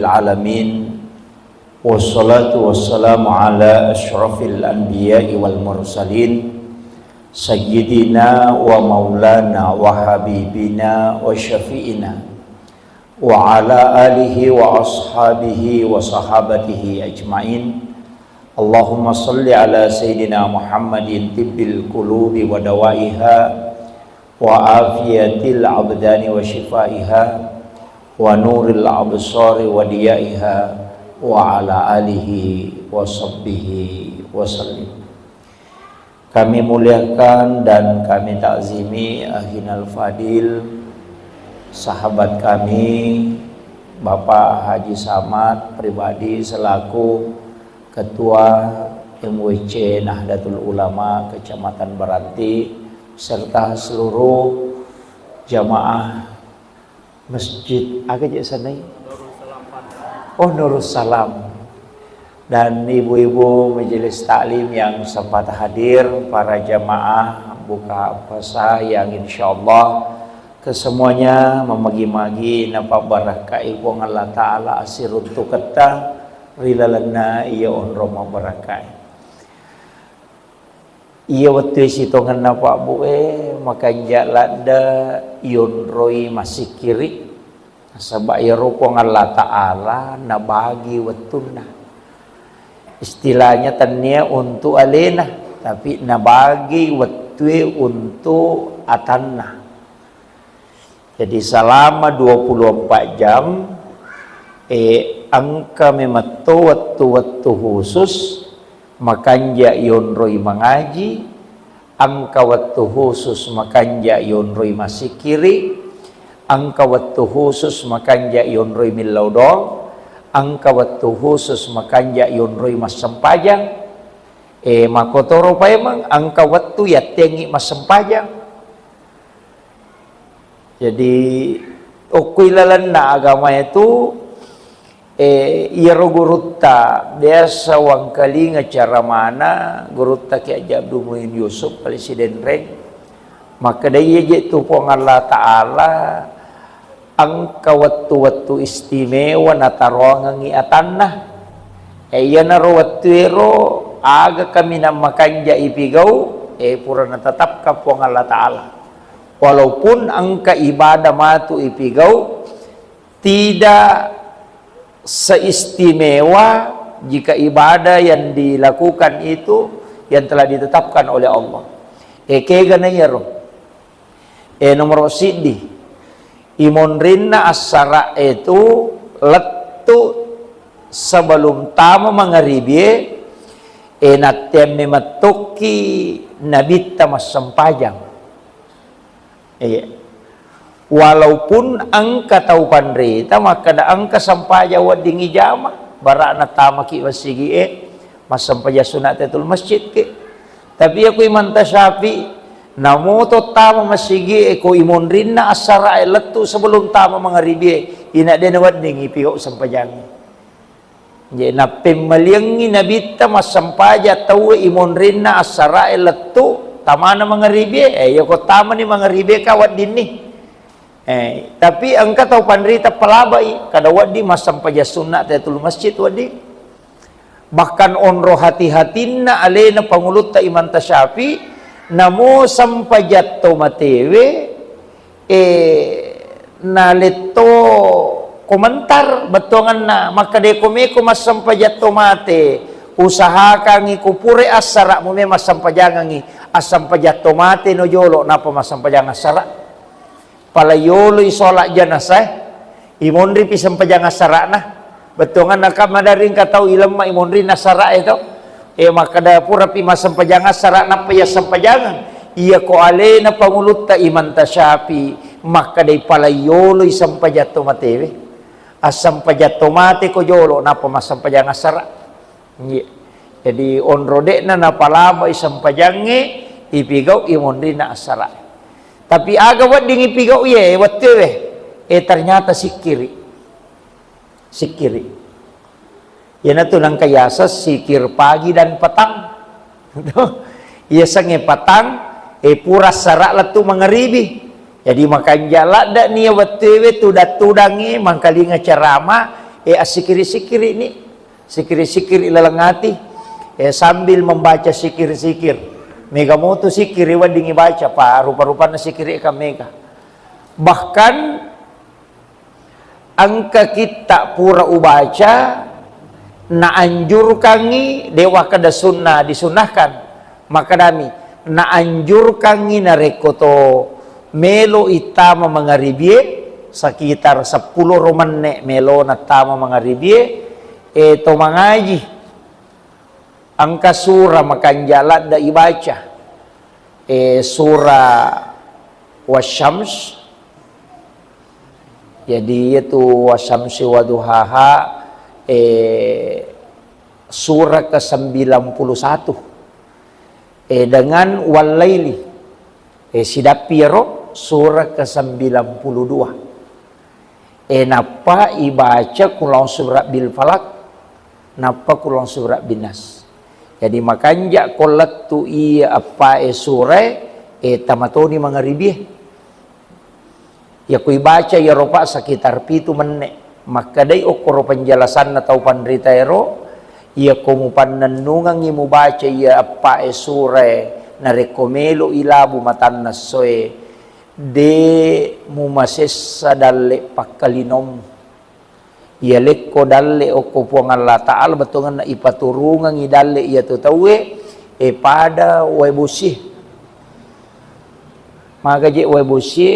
Alamin wassalatu wassalamu ala asyrafil anbiya'i wal mursalin sayyidina wa maulana wa habibina wa syafi'ina wa ala alihi wa ashabihi wa sahabatihi ajma'in. Allahumma salli ala sayyidina Muhammadin tibbil qulubi wa dawaiha wa afiyatil abdani wa shifaiha wa nuril absari wa diyaiha wa ala alihi wa sahbihi wa sallim. Kami muliakan dan kami takzimi Akhinal Fadil, sahabat kami Bapak Haji Samad pribadi selaku Ketua MWC Nahdlatul Ulama Kecamatan Baranti serta seluruh jamaah Masjid agak sana Nurul Salam dan ibu-ibu majelis taklim yang sempat hadir, para jamaah buka puasa yang insyaallah kesemuanya memagi-magi napa barakah ibu Allah Ta'ala asirun tu kata rilalana iya on roma barakah iya waktu sitongan napa bu makan jalada ion roi masih kiri sebab ya rukong Allah Ta'ala na bagi watuna istilahnya tania untuk alena tapi na bagi watue untuk atanna. Jadi selama 24 jam angka mematu waktu khusus makanja ion roi mengaji, angka waktu khusus makanja ion roi masih kiri, angka waktu khusus makanja ion roi milaudong, angka waktu khusus makanja ion roi mas sempajang, makotoro pa emang angka waktu ya tengi mas sempajang. Jadi okuilalan na agama itu iro gurutta biasa wang kali ngacara mana gurutta ki Haji Abdul Muhyin Yusuf presiden reng maka daya je tu pong Allah Ta'ala angka waktu-waktu istimewa natarongangi atanna iya naro waktu ero aga kami namakan ja ipigau pura natatap ka pong Allah Ta'ala walaupun angka ibadah matu ipigau tidak seistimewa jika ibadah yang dilakukan itu yang telah ditetapkan oleh Allah. Kega na yaro. Nomor sidi. Imon rinna asara itu letu sebelum tamu mengaribi natem mematuki nabita mas sempajang. Walaupun angka tahu pandrita maka da angka sampaja wadingi jama bara na tama ki wasigi mas sampaja sunatatul masjid ke tapi aku iman tasyafi namoto tama masigi ko imon rinna asara letu sebelum tama mangaribi ina den wadingi piho sampajang je na pemaliangi nabita mas sampaja tahu imon rinna asara letu tamana mangaribi yo ko tama ni mangaribi kawat dini tapi engkau tahu pandrita pelabai kada wadi mas sampaja sunnah tatul masjid wadi bahkan onro hati-hatina alena pangulut ta iman tasyafi namo sampaja to matewe naleto komentar betongan na maka de komeko mas sampaja to mate usaha kangi kupure asara mo me mas sampajangangi asam pajato mate no jolo napa mas sampajang asara palayolo isolak janasah imondri pisam pajang asara nah betongan nakam madaring katau ilam ma imondri nasara itu maka da pura pi mas sampajang asara napa ya sampajangan iya ko alena pangulut ta iman tasyafi maka dai palayolo isam pajato matewe asam pajato mate ko jolo napa mas sampajang asara. Jadi onrode na napalaba isam pajange ipigau imondri na asara. Tapi aga wat ding ipigau ye watwe ternyata sikiri. Sikiri. Yan ito nang kayasas sikir pagi dan petang. Iya sange petang pura sara latu mangaribi. Jadi makan jala dak niya watwe tudat tudangi mangkalinga cerama Asikiri-sikiri ini, sikiri-sikir ilalangati, sambil membaca sikir-sikir. Mega moto sikiri wadingi baca pa rupa-rupa na sikiri ka mega. Bahkan angka kita pura ubaca na anjurkangi dewa kada sunnah disunahkan maka dami na anjurkangi na rekoto melo itama mangaribie sekitar 10 romane melo na tama mangaribie to mangaji angka surah makanjalat da ibaca surah wasyams. Jadi itu wasyamsi waduhaha surah ke-91 dengan walaili sidapiro surah ke-92 napa ibaca kulang surah bil falak napa kulang surah binas. Jadi makanya kolat tu iya apa surah tamatoni mangaribi ya kui baca ya ropa sekitar 7 menit maka day okoro penjelasan atau pandrita ero ia komu pananungang imu baca ia apa surah na rekomelo ilabu matan nasoe de mumasessa dalle pakkalinom ia lekko dalle okko puang Allah Ta'ala betungan na ipaturungang idalle ia tutawe pada webusih maka je webusih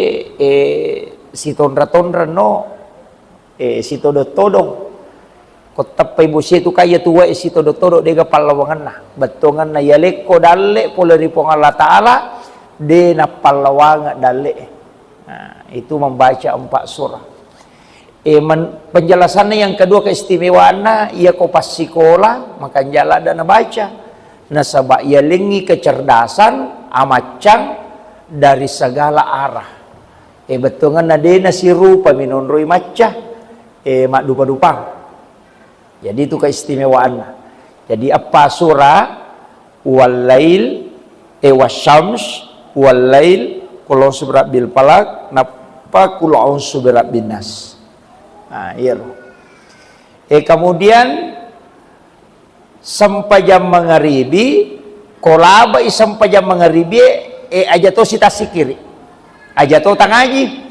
si tonra-tonra no si todong-todong kotap ibu si itu kaya tua si todong-todong dega palawangan na betongan na yalek ko dalle poleri pong Allah Ta'ala de na palawangan dalle. Nah, itu membaca 4 surah. Penjelasannya yang kedua keistimewaannya ia ko pas sekolah maka jala dan baca nasaba ia lingi kecerdasan amacang dari segala arah. Betongan na de na si rupa minunroi macah mak dupa-dupa. Jadi itu keistimewaan. Jadi apa surah walail wasyams walail qul subrat bil falaq napa qul subrat bin nas. Nah, iya loh. Kemudian sampai jam magharibi kolaba sampai jam magharibi aja to sita sikiri. Aja to tangaji.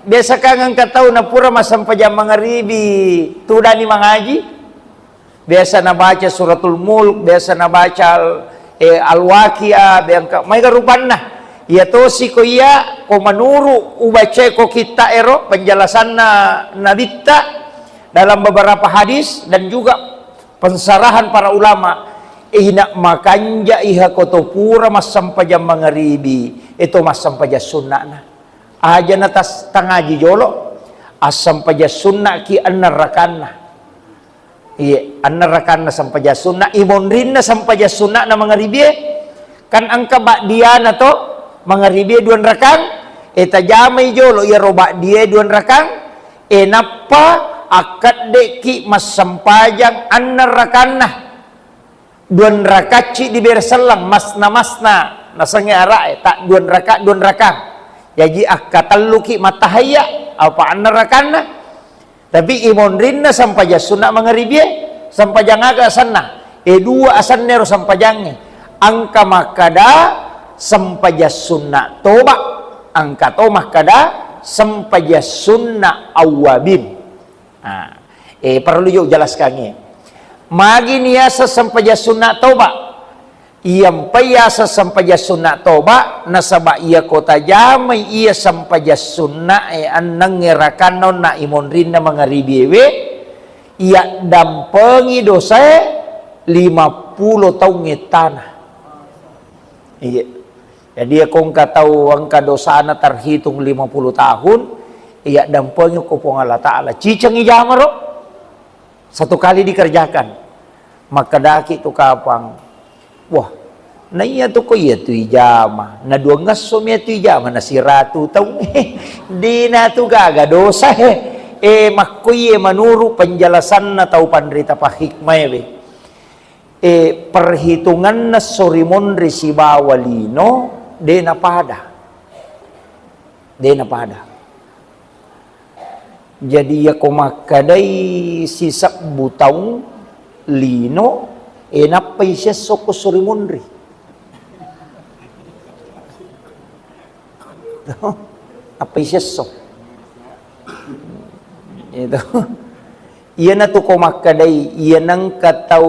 Biasa kangang katau na pura sampai jam magharibi tudani mangaji. Biasa na baca suratul mulk, biasa na baca al-waqiah, biangka may garupan na. Ya to si ko iya ko manuru ubaca ko kita ero penjelasan na nabita dalam beberapa hadis dan juga pensarahan para ulama. Ihna makanja iha koto pura mas sampai jam magharibi itu mas sampai jam sunnah na aja natas tangaji jolo asam paja sunnah ki annarakanna iya annarakanna sampai jam sunnah imonrinna sampai jam sunnah na magharibi kan angka bak dia na to magharibi 2 rakang eta jamai jolo ya roba dia 2 rakang napa akad deki mas sampajang annarakanna 2 rakaci di berselang masna nasangnya ara tak 2 rakang jadi akatalluki matahaya apa annarakanna tapi imonrinna sampai sunnah magharibi sampai jangaga sanna 2 asannya ro sampai jangi angka makada sampai sunnah toba angka to makada sampai sunnah awabin. Nah, perlu yuk jelaskannya magi niasa sampai sunnah toba iyam payasa sampai sunnah toba nasaba iya kota jamai iya sampai sunnah annang ngerakan na imonrinna magharibi we iya dampengi dosa 50 tahun tanah iya jadi kong katau angka dosana terhitung 50 tahun iya dampengi ko pong Allah Ta'ala cicang ijamaro 1 kali dikerjakan maka daki tu kapang wah na iya tu ko iya tu ijama na 2 ngasom iya tu ijama na si ratu tau di na tu gaga dosa makuye manuru penjelasan na tau pandrita pa hikmah perhitungan na sorimon resibawalino de na pada Jadi ya kumakadai sisap butaung lino napay siya soko surimunri. Napay siya sok. Ito. Iyan na to kumakadai, iyan ang kataw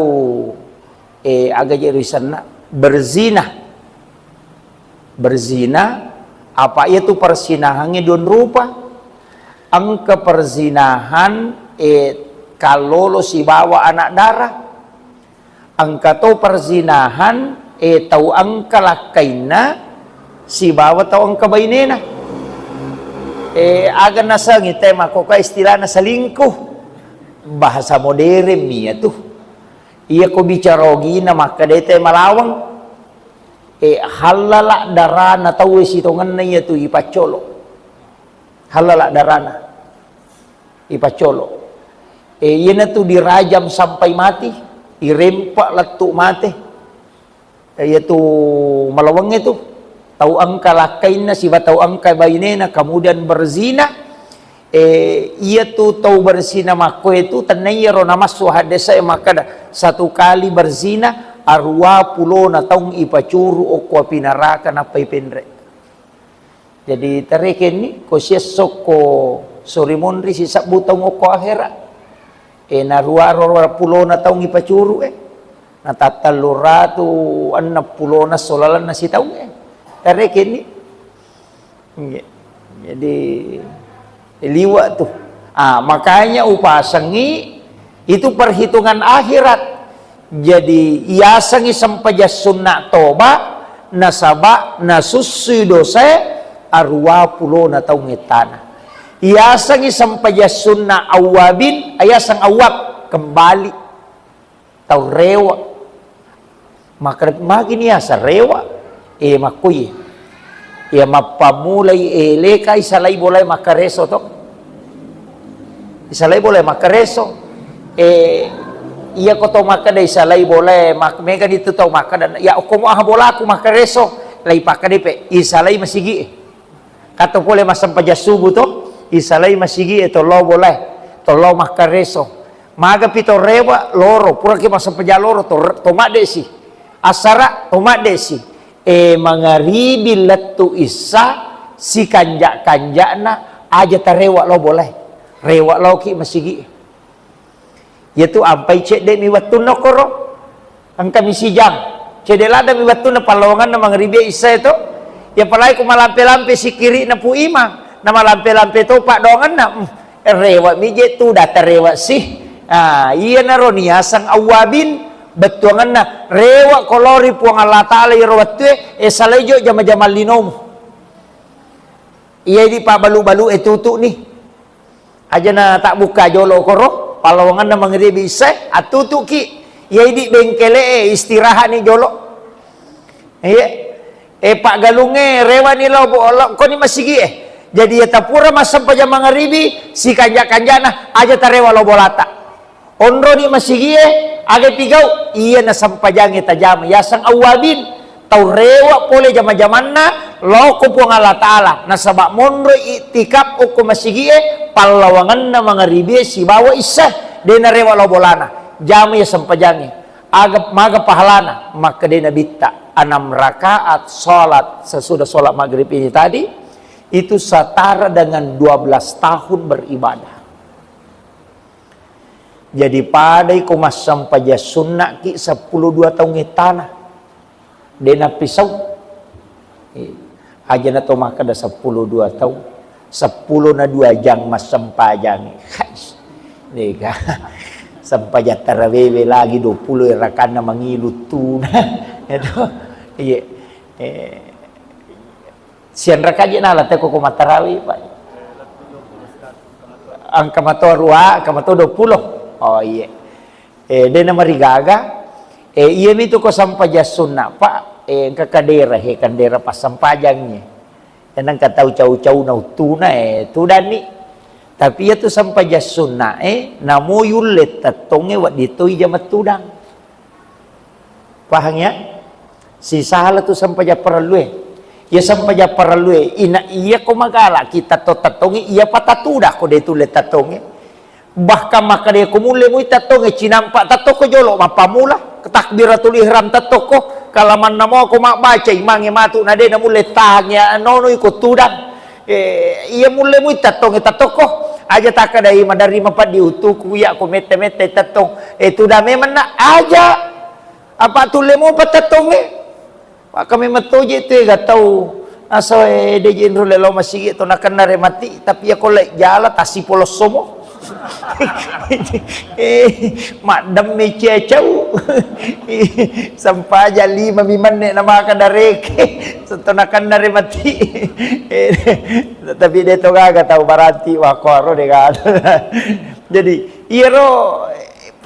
agajerisan na berzina. Berzina, apa itu persinahangnya don rupa? Ang keperzinahan kalolo si bawa anak darah. Ang kato perzinahan tau ang kalakaina si bawa tau ang kabainena. Agan nasa tema ko ka istilah na salingkuh. Bahasa modern niya to. Iya ko bicarogi na makadete malawang. Halala darana tau sitongan na iya to ipacolo. Halala darana ipacolo. Iya na to dirajam sampai mati, irempak latu mati. Iya to malawang itu. Tau ang kalakain na siba tau ang kabayin na kemudian berzina. Iya tu tau berzina mako itu tanayro na masuhadesa makada satu kali berzina arwa pulo na taong ipacuru o kwa pinaraka na paipendre. Jadi tereken ni ko siyesok ko surimonri si sabutang o ko ahera. Naruwa pulo na taong ipacuru natatalura tu anna pulo na solalan na si taong tereken ni. Jadi liwa tuh. Makanya upasangi itu perhitungan akhirat. Jadi iasangi sampaja sunnah toba nasaba nasusui dosa arwa pulo na taong itana. Iasangi sampaja sunnah awabin ayasang awab kembali tau rewa. Maka magin iasa rewa makuyi. Ya mapamulay leka isalay bolay makareso to. Isalay bolay makareso. Iya ko to makada isalay bolay mega dito to makada. Ya ko mo bola ko makareso. Lay pakadipe isalay masigi. Kato pole masampaja subu to. Isalay masigi ito lo bolay. To lo makareso. Maga pito rewa loro pura ki masampaja loro to madesi. Asara to madesi. Mga ribil latu isa si kanja na aja tarewa lo boleh rewa lo ki masigi yaitu ampai cek de mi watun no koro ang kami sijang cek de lada mi watun na palongan na mga ribil isa itu ya palai ko malampe-lampe si kiri na pu ima na malampe-lampe to pak dongan na rewa mi je tu data rewa sih iya na ronia sang awabin betuangan na rewa kolori puang Allah Ta'ala irawatwe salejo jama-jama linom iya di pa balu-balu tutu nih aja na tak buka jolo koro palawangan na mangribi isa atutu ki iya di bengkele istirahat nih jolo iya pak galunge rewa ni lo ko ni masigi jadi ya tapura masam pa jama ngaribi si kanja-kanjana aja tarewa lo bolata onro ni masigi aga pigau iya na sampajangi tajam yasang awabin tau rewa pole jama-jaman na loko po ng Allah Ta'ala nasaba monro itikap o kumasigie palawangan na mga ribe si bawa isa de na rewa lo bolana jami ya sampajangi aga maga pahalana maka de nabita 6 rakaat salat sesudah salat maghrib ini tadi itu setara dengan 12 tahun beribadah. Jadi padai ko masampaja sunnah ki 12 tahun itana dena pisau aja na to maka da 12 tahun 10 na 2 jang masampajang nika sampaja tarawewe lagi 20 rakan na mangilut tuna itu iya sian rakaje na late ko matarawi pak ang kamato 20. Oh iya, de na marigaga, iya mito ko sampaja sunna pa, kakadera kandera pas sampajangnya, yang katau cau-cau na utuna tudani, tapi itu sampaja sunna namo yulet tatonge wat ditoy jamat tudang, pahangnya, si sahala tu sampaja perlu ia sampaja paralue ina iya ko magala kita to tatongi iya patatuda ko de tule tatongi bahkan maka dia kumule mo tatongi cinampa tatoko jolo mapamula takbiratul ihram tatoko kalaman namo ko mabaca imangi matu na de na mule tahnya nono iko tudang iya mule mo tatongi tatoko aja takadai madari mapadi utuku ya ko mete tatong itu dah memang na aja apa tule mo patatongi kami matoje itu ya tahu aso de jenro lelo masigi to nakan na remati tapi ya kolek jala tasi polos somo madam me cecau sampaja 5 minit na makadareke so to nakan na remati tapi de to gaga tahu baranti wa koro de gaga jadi iro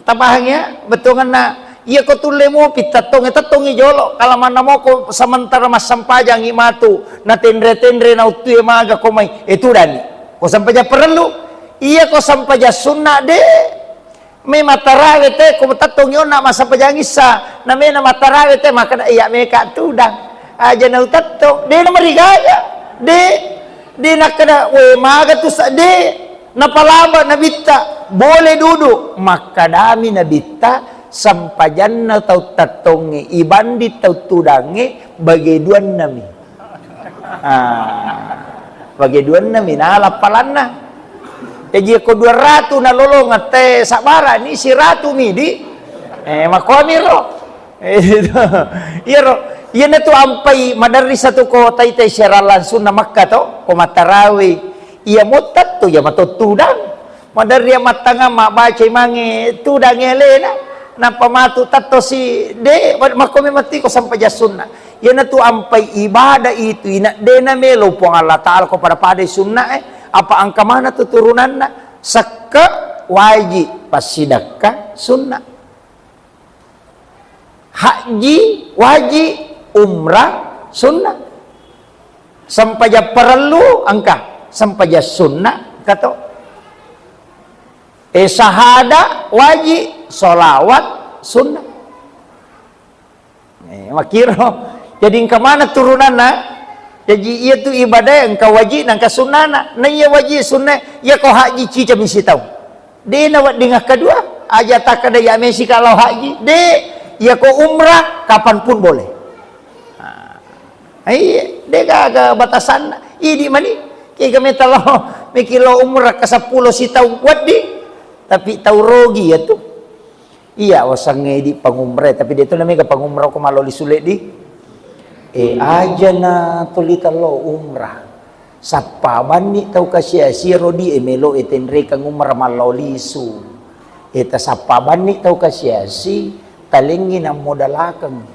tabahnya betungan na iya ko tule mo tatongi jolo kalaman mo ko samantara mas sampajang imatu na tendre na utu maga ko may itu dani ko sampaja perlu iya ko sampaja sunna de me matarawe te ko tatongi na mas sampajang isa na me na matarawe te maka iya me ka tudang aja na utatong de na marigaya de na kada we maga tu sa de na palaba na bitta boleh duduk maka dami na bitta sampajanna tau tatongi ibandi tau tudangi bagi duan nami bagi duan nami na lapalanna jadi ko 200 na lolong te sabara ni si ratu midi makomiro iro yan na to ampai madari satu ko tay syara langsung na Makkah to ko matarawi iya motat to ya matutudang madari matanga mabaca mangi tudang elena na pamatu tato si de makomi mati ko sampai sunna yan na to ampai ibadah itu ina de na melo po Allah taala ko pada sunna apa angka mana tuturunan na sakka wajib pasidakka sunna haji wajib umrah sunna sampai perlu angka sampai sunna kato sahada wajib solawat sunnah makiro jadi engkau mana turunan na jadi ia tu ibadah yang engkau wajib dan engkau sunnah na iya wajib sunnah ya kau haji cica misi tahu de na dengah kedua aja tak ada ya mesi kalau haji de ya kau umrah kapanpun boleh iya de gaga batasan idi mani kaya kami talo mikilo umrah ke 10 si tahu wadi tapi tahu rogi ya tuh iya wasang di pangumrah tapi dia tuh namanya pangumrah ko maloli sulit di aja na tulita lo umrah sapa bani tau kasih siro di emelo etenre kang umrah maloli su eta sapa bani tau kasih si talingin ang modalakang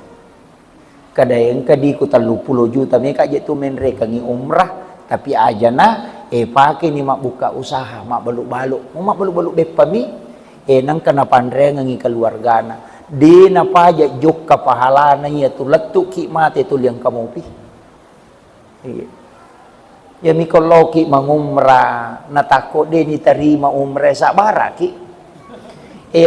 kadayang kadi ko 30 juta mereka aja tuh menre kang umrah tapi aja na pakai ni mak buka usaha mak baluk-baluk mak baluk-baluk depami nang kana pandrengan ngi keluarga na di na paja jok kapahalana ya tu letuk ki mate tu liang kamu pi ya mikoloki mangumra na takut de ni terima umrah sabara ki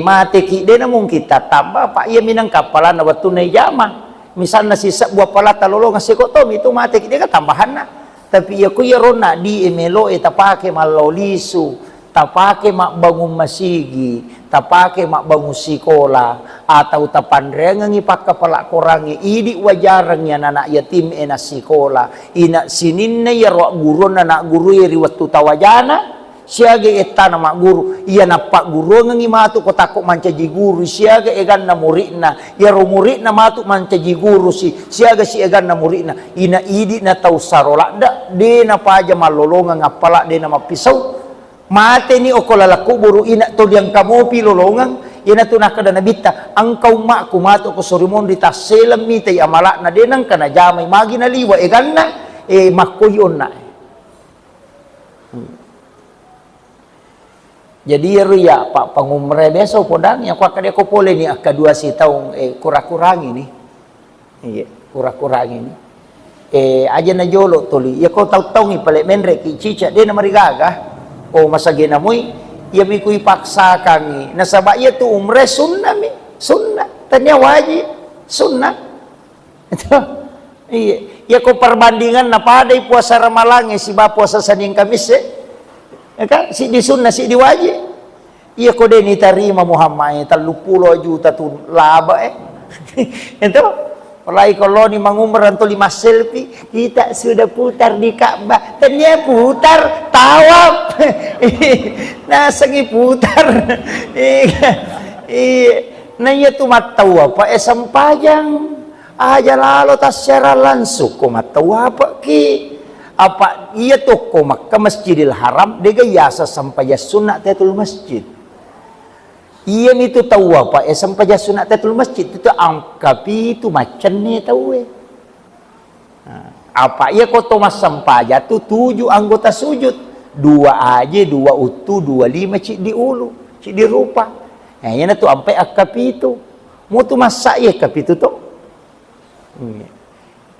mate ki de na mung kita tambah pak ya minang kapalan waktu na jama misalnya sisa buah pala talolo ngasih kotom itu mate ki de ka tambahan na tapi ya kuya rona di emelo tapake malolisu tapake mak bangun masigi tapake mak bangun sikola atau tapandrengan ipak kepala korangi idi wajarangnya anak yatim ena sikola ina sininna ya ro guru anak guru iri waktu tawajana siage etana mak guru iya napak guru ngi matu ko takut mancaji guru siage egan na muridna ya ro muridna matu mancaji guru siage si egan na muridna ina idi na tau sarola da de na paja malolongan ngapala de na mapisau mate ni okolala kuburu ina to diang kamu pilolongan ina to nakada nabita angkau mak kumatu ko sorimon di taselam mi tay amala na de nang kana jamay magi na liwa egan na makuyon na jadi ya pak pangumrah besok podang yang kuat dia ko pole ni kedua si taung kurang-kurang ini kurang-kurang ini aja na jolo tuli ya ko tautong ipale menre ki cica de na marigaga o masage na moy ya mi kuy paksa kangi nasaba ya tu umrah sunnah mi sunnah tanya wajib sunnah itu ya ko perbandingan na paday puasa Ramalange si ba puasa Senin Kamis ya kan si di sunnah si di wajib iya ko din itarima Muhammad 30 juta tu laba itu mulai kalau ni mangumrah tu 5 selfie kita sudah putar di Ka'bah ternyata putar tawaf nah sengi putar nah iya tu matau apa sempajang aja lalu tas secara langsung ko matau apa ki apa iya tu ko ke Masjidil Haram dia yasa sampai sunat tahiyatul masjid. Iya itu tahu apa? Sampai sunat tahiyatul masjid itu angkapi itu macam ni tahu apa? Iya kau Thomas sampaja tu 7 anggota sujud, 2 aja, 2 utuh, 2 lima cik di ulu, cik di rupa. Nah, iya tu sampai akapi itu. Mau tu masa iya akapi itu tu.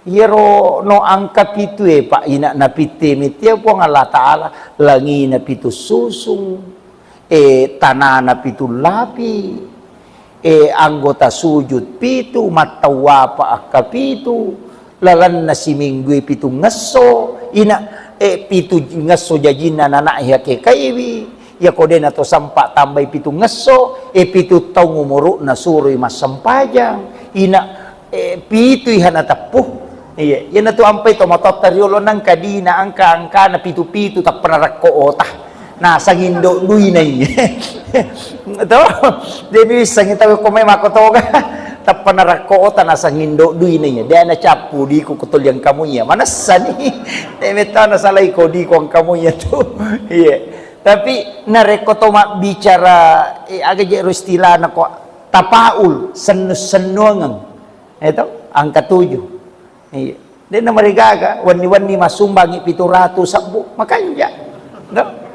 Iya no angkap itu pak ina napite mitia puang Allah Taala langi napitu susung. Tanah na pitu lapi anggota sujud pitu matawa pa akapitu lalan na si minggu pitu ngaso ina pitu ngaso jajina nana ya ke kaiwi ya kode na to sampa tambay pitu ngaso pitu tau ngumuru na suroy masampajang ina pitu ihana tapuh iya yan na to ampay to matotariolo ng kadina angka na pitu tak pernah otah nah sangindo duy na ito debi sangitaw ko may makotoga tapan narako ta na sangindo duy na dia na chapu di ko kutol yang kamu ya manasan debi ta na salay ko di ko ang kamu ya tu iya tapi nareko to bicara aga je rustila na ko tapaul senus-senuangang ito ang katuyo iya din na marigaga wani-wani masumbangi 700 sabu makanja no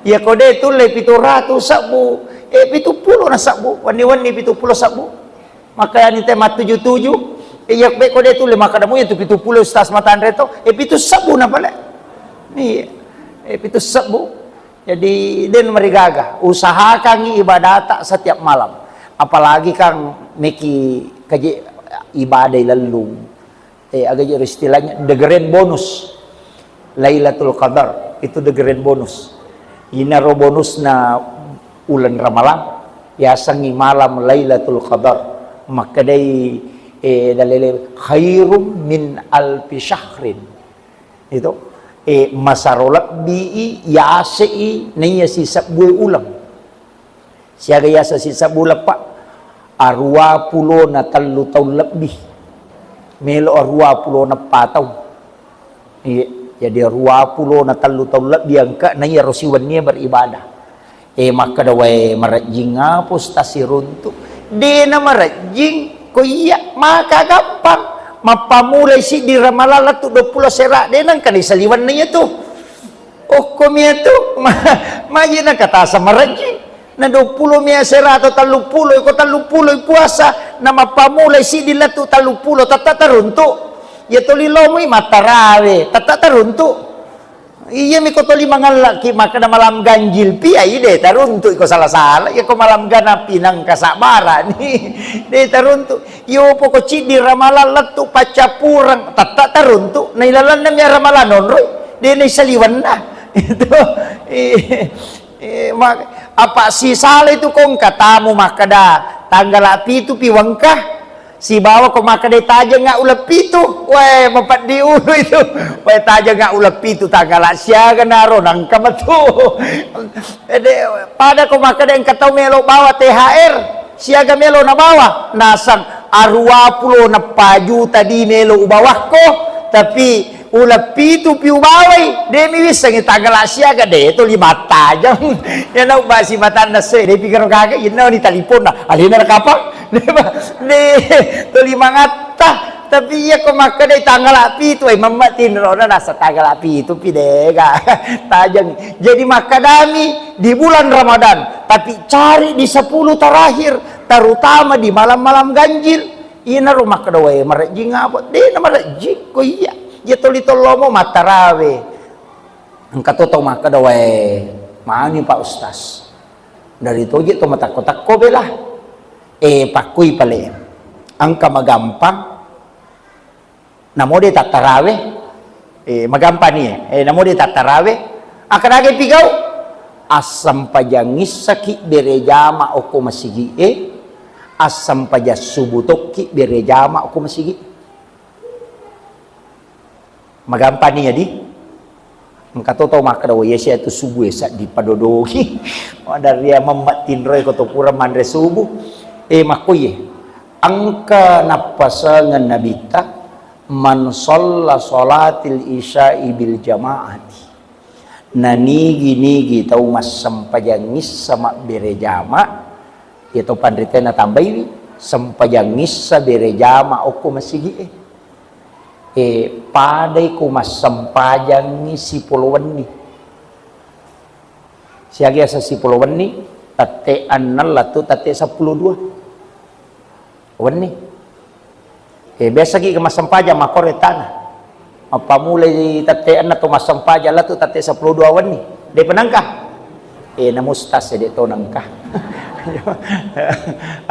ya kode tu le 700 sabu 70 na sabu wani-wani 70 sabu maka ni tema 77 ya be kode tu le maka damu ya tu 70 stas matan reto 7 sabu na pala ni 7 sabu jadi den marigaga usahakan ibadat setiap malam apalagi kang meki kaji ibadah lalu agak istilahnya degeren bonus Lailatul Qadar itu degeren bonus inaro bonus na ulan Ramalan yasangi malam Lailatul Qadar maka day dalile khairum min alfi syahrin itu masarolat bi yasi niya si sabui ulang siaga yasa si sabula pa arwa pulo na 3 taon lebih melo arwa pulo na pataw jadi 20 na 3 taon lebih angka na iya rosiwan niya beribadah maka dawai marajing ngapos tasirunto di na marajing ko iya maka gampang mapamulay si di Ramalala tu 20 sera di nang kanisaliwan na iya tu kumya tu maji na katasa marajing na 20 miya sera atau 30 ko 30 puasa na mapamulay si di latu 30 tatatarunto ya tuli lomoy matarawe tatatarunto iya mi ko tuli mangalaki maka na malam ganjil pi ay de tarunto ko salah-salah ya ko malam gana pinang kasabaran de tarunto yo po ko cidi ramalan latu pacapurang tatatarunto nailalan na miya ramalanon roy de na saliwan na itu apa si sala itu kong katamu makada tanggal api itu piwangkah si bawa ko makada taja nga ulap itu weh mapat di ulu itu weh taja nga ulap itu tanggal siaga naro nang kamatu pada ko makada yang katau melo bawa THR siaga melo na bawa nasang arwa pulo na paju tadi melo ubawah ko tapi ulap itu piu bawai demi bisa ngi tanggal siaga de itu 5 tajam ya na basi matan na se de pikir kagak ina ni telepon na alina kapal de to 5 ngata tapi ya ko makada tanggal api itu mamatin rona nasa tanggal api itu pidega tajam jadi makadami di bulan Ramadan tapi cari di 10 terakhir terutama di malam-malam ganjil ina rumah kedua marajing apa de na marajing ko iya ya tolong matarawe ang katoto maka daw maani pa ustas dari to to matakot-takot bela pakuy pala ang kamagampang namo dia tak taraweh, magampa ni namo dia tak taraweh, akan agay pigaw, asam pajangis saki berejama oko masigi, asam paja subutoki berejama oko masigi. Magampa ni di, Katoto makadaw yesya itu subuh sa di padodogi. Ada ria mamatin roy ko to pura mandre subuh. Makuye. Angka napasangan nabita man shalla salatil isya'i bil jamaati. Nanigi-nigi tau mas sampajangis sama berejama. Itu pandrite na tambay sampajangis sa berejama oko masigi paday ko masampajang ni si puluwan ni siya sa si puluwan ni tatean na lato tate 12 wan ni besa gi ka masampajang makoretana mapamulay tatean na to masampajang lato tate 12 wan ni de panangka namustas dito nangka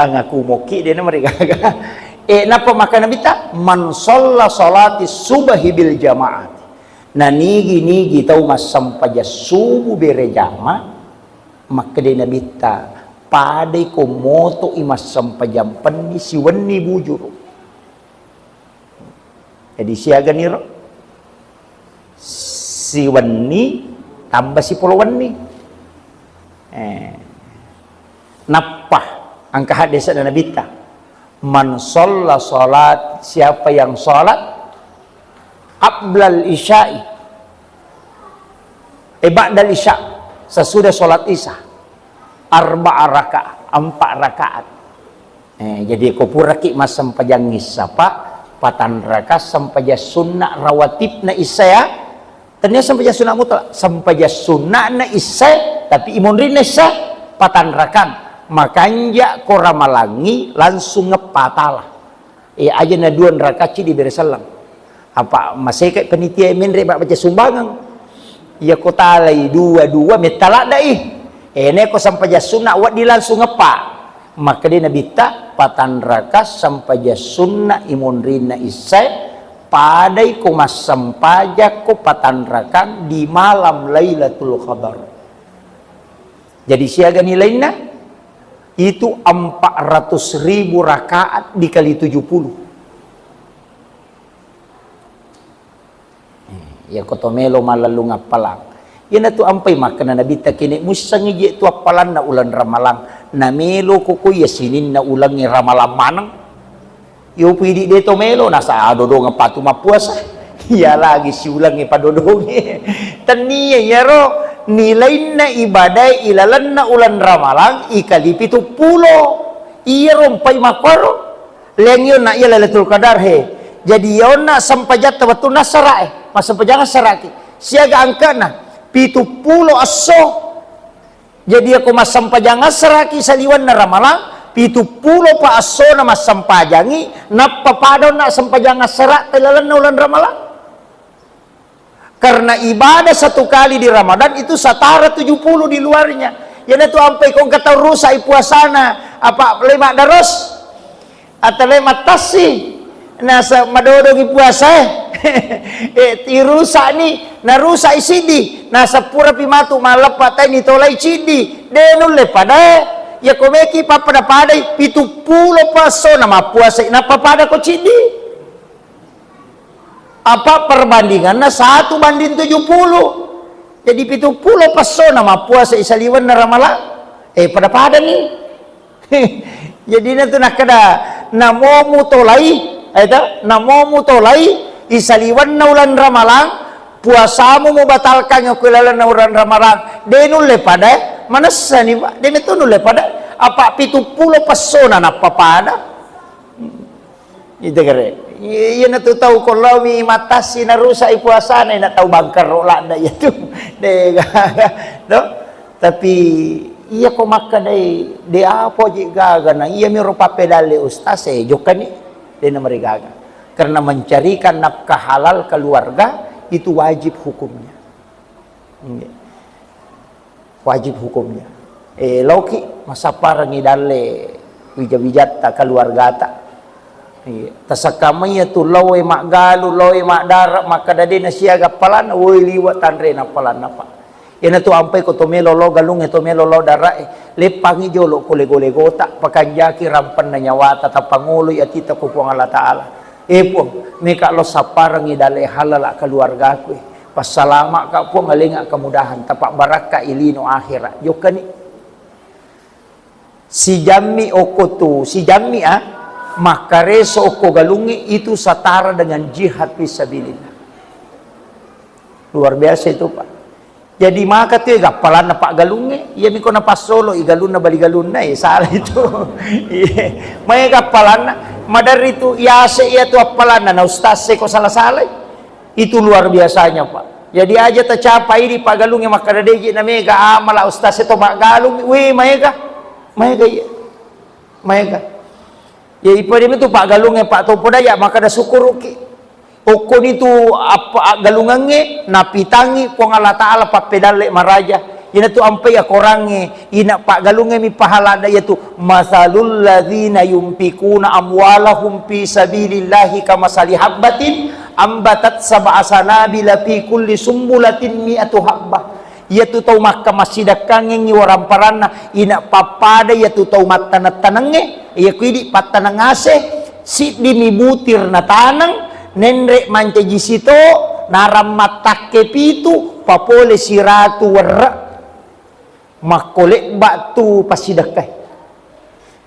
ang aku moki de na marigaga napa maka nabita man shalla salati subahi bil jamaat nanigi-nigi tau masampaja subuh berejama maka de nabita padai ko moto imas sampajam panni si wani bujuro jadi siaga niro si wani tambah si puluh wani napa ang kahadesa na nabita man shalla salat siapa yang salat ablal isya'i ba'dal isya' sesudah salat isya arba'a rakaat 4 rakaat jadi ko puraki mas sampajangis sapa patan raka sampaja sunnah rawatib na isya ternyata sampaja sunnah mutlak sampaja sunnah na isya tapi imun rin na isya patan rakan makanya ko ramalangi langsung ngepatalah aja na 2 rakaat di beresalang apa masih kayak penitia menre baca sumbangan ya ko talay 2 metala dai ne ko sampai sunnah wa di langsung ngepa maka dia nabita patan rakaat sampai sunnah imun rina isai padai ko mas sampaja ko patan rakaat di malam Lailatul Qadar jadi siaga nilainya itu 400.000 rakaat dikali 70 ya kotomelo malalu ngapalang yan tu ampay makana nabita kini musang ije tu apalan na ulan ramalang na melo kuko ya sinin na ulang ni ramalang manang yo pwede dito melo nasa adodo nga patu mapuasa ya lagi si ulang ni padodongi taniya yaro nilai na ibadah ilalan na ulan ramalang ikali 70 iya rompay makoro leng yun na iya Lailatul Qadar jadi yun na sampajat tawato na sara masampajangan saraki siaga angka na 70 aso jadi ako masampajangan saraki sa liwan na ramalang 70 pa aso na masampajangi napapadaw na sampajangan sara ilalan na ulan ramalang karena ibadah 1 kali di Ramadan itu satara 70 di luarnya. Yan itu ampai kong kataw rusa ipuasana apa lima daros atau lima tasi nasa madodog ipuasa tirusa ni narusa isidi nasa pura pimatu malapatay ni tolay chidi denul le pada ya komeki papada padai 70 paso na mapuasa napapada ko chidi apa perbandingan na 1 banding 70 jadi 70 paso na mapuasa isaliwan na ramalang pada ni jadi na ito nakada namomu tolay isaliwan na ulan ramalang puasamu mo batalkan yung kilala na ulan ramalang denul le pada manasa ni ba denito nule pada apa 70 paso na napapada ito kare iya na tu tahu kalau mi matasi na rusa ipuasa na tahu bangkar rola na itu no tapi iya ko maka dai de apo jigaga na iya mi rupa pedale ustaz jokan ni de na marigaga karena mencarikan nafkah halal keluarga itu wajib hukumnya wajib hukumnya lauki masapar ngidale wija-wijata keluarga ta Tasakamay tu lawe mak galu lawe mak darat maka dadi na siya gapalan woi liwat tanre na palan na pa. Ina tu ampai ko to melo lo galung to melo lo darat lepangi jolo ko lego tak pakanjaki rampan na nyawa ta panguloy at ita ko puang Allah taala. Puang meka lo saparang idale halala keluarga ko. Pasalama ka puang alinga kemudahan tapak baraka ilino akhirat. Yo kani si jammi oko tu si jammi maka reso oko galungi itu setara dengan jihad fisabilillah. Luar biasa itu Pak. Jadi maka tu gapalan na Pak galungi, iya miko na pasolo igalun na baligalun na salah itu. May gapalan na madari itu yase iya tu apalan na ustaz ko salah-salah. Itu luar biasanya Pak. Jadi aja tercapai di Pak galungi maka dadeji na mega amala ustaz itu Pak galungi, we mega iya. Mega. Ya ipadim itu Pak galungnya Pak topo daya maka da syukur ki. Okon itu apa galungange napitangi pong Allah taala papedale maraja. Ina tu ampai akorange ina Pak galunge mi pahala daya tu masalul ladzina yumpikuna amwalahum fi sabilillahi kamasali habbatin ambatat sab'a sanabila fi kulli sumbulatin mi'atu habbah. Ia tu tau maka masih dakangeng waram parana ina papada ia tu tau matana tanange ia kuidi patana ngase si dimi butir na tanang nenre mancaji sito naram matake pitu papole siratu warra makole batu pasidakai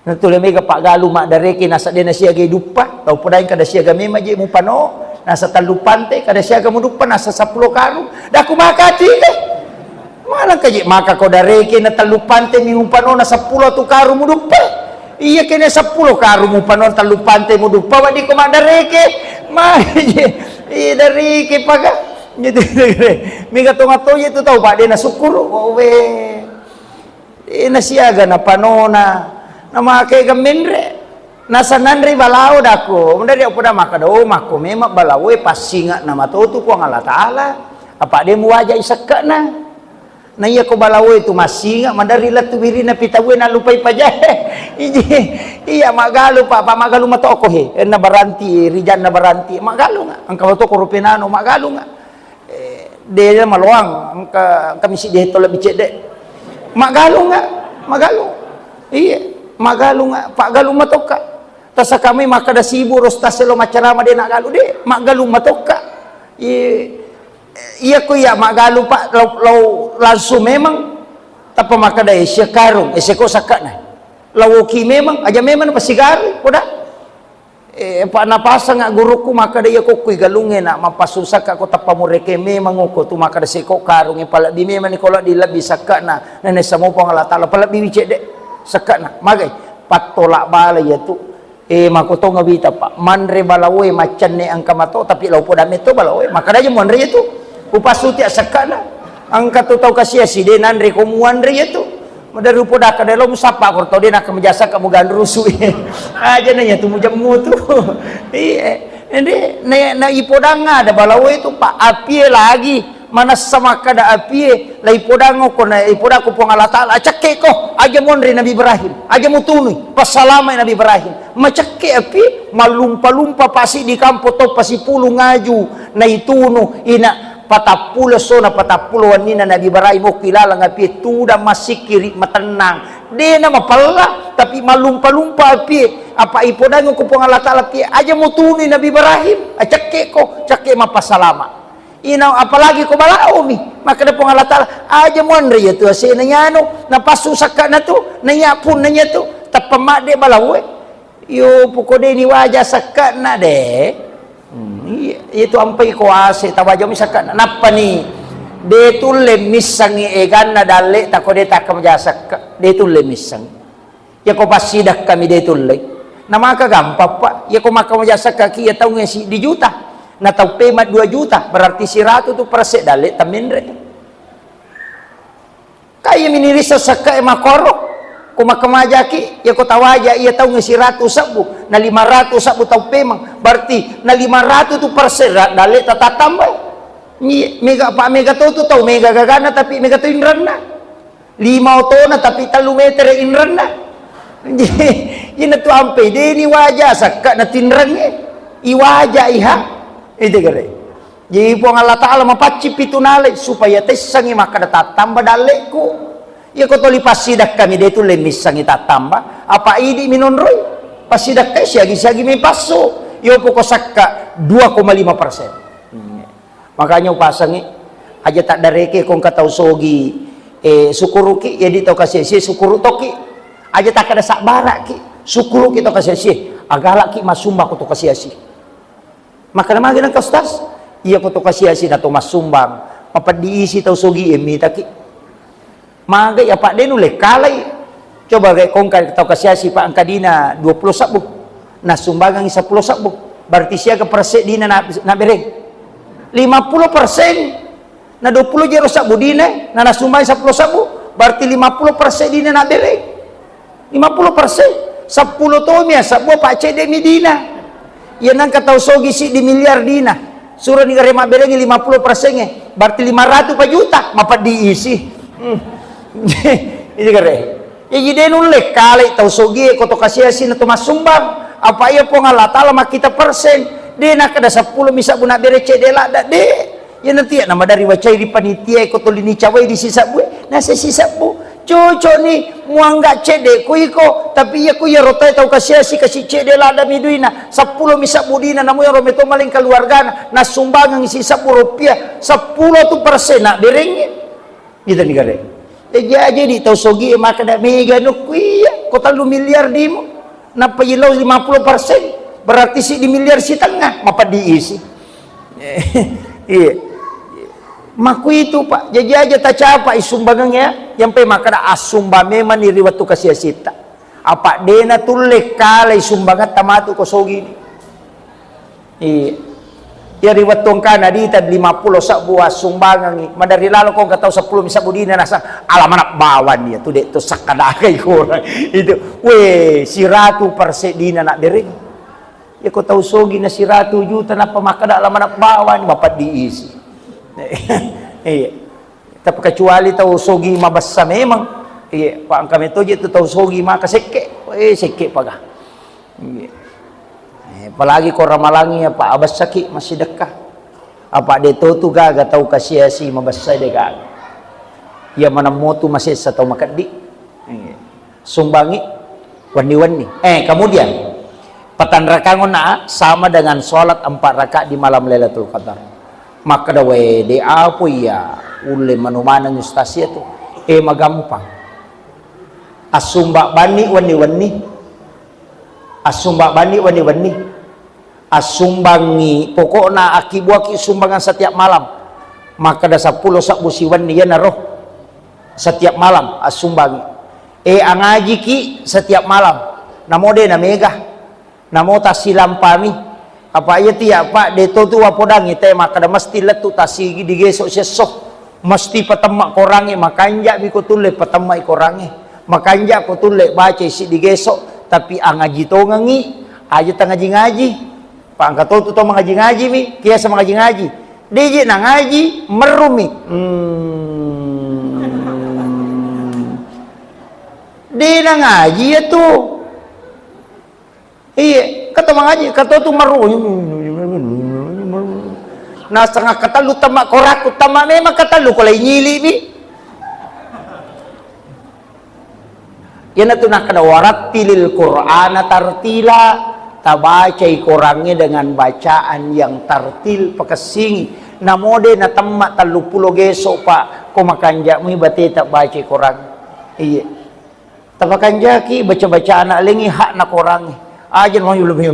natule mega Pak galu mak dareke nasa dena siaga dupa tau podain kada siaga mema je mupano nasa talupante kada siaga mudupa nasa 10 karu daku makati mana kaji maka kau dareke na talupante mi umpano na 10 tu karu mudupa iya kene 10 karu umpano talupante mudupa wadi ko madareke maje iya dareke paga nyete mi gatonga toye tu tau Pak de na syukur we na siaga na panona na make gamenre nasa nanri balao dako mendari opo da maka do mako mema balao pasinga na matotu ko Allah taala apa de muaja isakana na iya ko balawo itu masinga mandari latu birina pitawe na lupai pajahe iya magalu Pak magalu matoko he na baranti rijan na baranti magalu nga ang kawato ko rupenano magalu nga de maluang ang kami si de to lebih cede magalu nga magalu iya magalu nga Pak galu matoka tasa kami maka da sibu rostaselo macarama de na galu de magalu matoka iya ko ya magalu Pak law langsung memang tapa maka da isya karung isya ko sakana lawuki memang aja memang pasigari poda Pak napasa nga guruku maka da iya ko kuy galunge na mapasusak ako tapa mo reke memang ko tu maka da siko karung pala di memang ni kola di labi sakana nene samo pang Allah taala pala biwi cede sakana magay patolak bala ya tu makoto nga bita Pak manre balawe macan ne ang kamato tapi law poda meto balawe maka da manre itu upasuti asakana ang katutaw kasi si denanre kumuanre itu madari poda ka dalo musapa ko to din ka majasa ka mugan rusu aja nanya tu mujamu tu ende na ipodanga ada balawe itu Pak apie lagi mana sama kada apie la ipodango ko na ipodako po Allah taala acake ko aja monre Nabi Ibrahim aja mutunu pasalama Nabi Ibrahim macake api malumpa-lumpa pasi di kampo to pasi pulu ngaju na itunu ina patapulo so na patapuluan ni na Nabi Ibrahim mo kilala nga api tuda masikiri matenang di na mapala tapi malumpa-lumpa api apa ipodango ko po Allah taala api aja mutunu Nabi Ibrahim acake ko cake mapasalama inaw apalagi ko balao mi maka da pong Allah taala aja mo andre ya tu ase nanyano napasusaka na tu nanyapun nanya tu tapamade balawe yo pukode ni waja sakka na de itu ampai ko ase tawajo mi sakka na napa ni de tulle misangi egan na dalle takode takam jasakka de tulle misang ya ko pasidak kami de tulle na maka gampang Pak ya ko maka jasakka ki ya tau ngesi di juta na tau pemat 2 juta berarti si ratu tu persek dalit tamindre kaya minirisa saka emakoro kumakamajaki ya ko tawaja iya tau ngesi ratu sabu na 500 sabu tau pemang berarti na 500 tu persek dalit tatatambay mega Pak mega tu tau mega gagana tapi mega tu inran na 5 otona tapi 3 meter inran na Ina tu ampe de ni wajah sakak na tinrang iwajah iha itu kare. Jadi pun Allah Taala mapaci pitu nale supaya tesangi maka data tambah daleku. Ya ko toli pasidak kami de tu lemis sangi tatamba apa idi minonroi pasidak kai siagi mi paso yo poko sakka 2,5%. Makanya upasangi aja tak dareke kong katau sogi sukuruki ya di tau kasih si sukuru toki aja tak ada sak barak ki sukuru kita kasih si agala ki masumba ko to kasih si maka nama gina ka ustaz iya ko to kasih si na to masumbang mapadiisi tau sogi emi taki maga ya pak denu le kalai coba kayak kongkar tau kasih si pak angkadina 20 sabu nah sumbangan 10 sabu berarti siaga persek dina na bereng 50% na 20 jero sabu dina na nasumbang 10 sabu berarti 50% dina na bereng 50% 10 tomia sabu pak cede mi dina ya nang katau sogi si di miliar dina surah ni garema bereng 50% berarti 500 juta mapat diisi ini kare ya jadi nulek kali tau sogi ko to kasih asin atau masumbang apa ia po Allah Taala mak kita persen de nak ada 10 misa guna bere cedela dak de ya nanti ya nama dari wacai di panitia ko to lini cawai di sisa bu na sisa bu cocok ni muangga cede ku iko tapi ya ku ya rotai tau kasih cedela ada miduina 10 misa budina namu ya rometo maling keluarga na sumbangan sisa rupiah 10 tu persen nak berengnya gitu nih kare jadi tau sogi maka dak mega no kuya ko 3 miliar dimu napa ilau 50% berarti si di miliar si tengah mapa diisi iya maku itu pak jadi aja tak capa isumbangnya yang pe maka da asumba memang ni riwatu kasih sita apa dena tulek kala isumbangat tamatu ko sogi iya ya riwat tongkana di tad 50 sak buah sumbangan madari lalu kau enggak tahu 10 bisa budina nasa alam anak bawan dia tu dek tu sakadakai orang itu we si ratu persedina nak dereng ya kau tahu sogi na si ratu juta napa makada alam anak bawan bapak diisi iya tapi kecuali tahu sogi mabassa memang iya pak kami tu je tu tahu sogi maka seke seke pagah iya apalagi kau ramalangi apa abas sakit masih dekat apa dia tu gaga tahu kasih si mabasai dia gaga ya mana motu masih satu makadi sumbangi wani-wani kemudian patan rakangon na sama dengan sholat 4 rakaat di malam Lailatul Qadar maka dawe de apa ya ule manumanang ustasia tu magampang asumba bani wani-wani asumba bani wani-wani asumbangi pokokna akibuaki sumbangan setiap malam maka ada 10 sak busiwan dia naroh setiap malam asumbangi angaji ki setiap malam namo de na mega namo tasilam pami apa iya tiya pak de tu wapodangi te maka da mesti letu tasigi digesok sesok mesti patemak korangi makanja mi ko tule patemak korangi makanja ko tule baca si digesok tapi angaji to ngangi aja ngaji pak angkat tu mengaji mi kia sama ngaji DJ na ngaji merumi dia na ngaji ya tu iya kata mengaji kata tu merumi na setengah kata lu tamak koraku tamak memang kata lu kalau nyili mi yana tu nak kada warattilil Qur'ana tartila tabacai korangnya dengan bacaan yang tartil pakasing namode na temmak 30 gesok pak ko makanja mi bate tak baca korang iya tabakanja ki baca anak lengi hak na korang aja mau lebih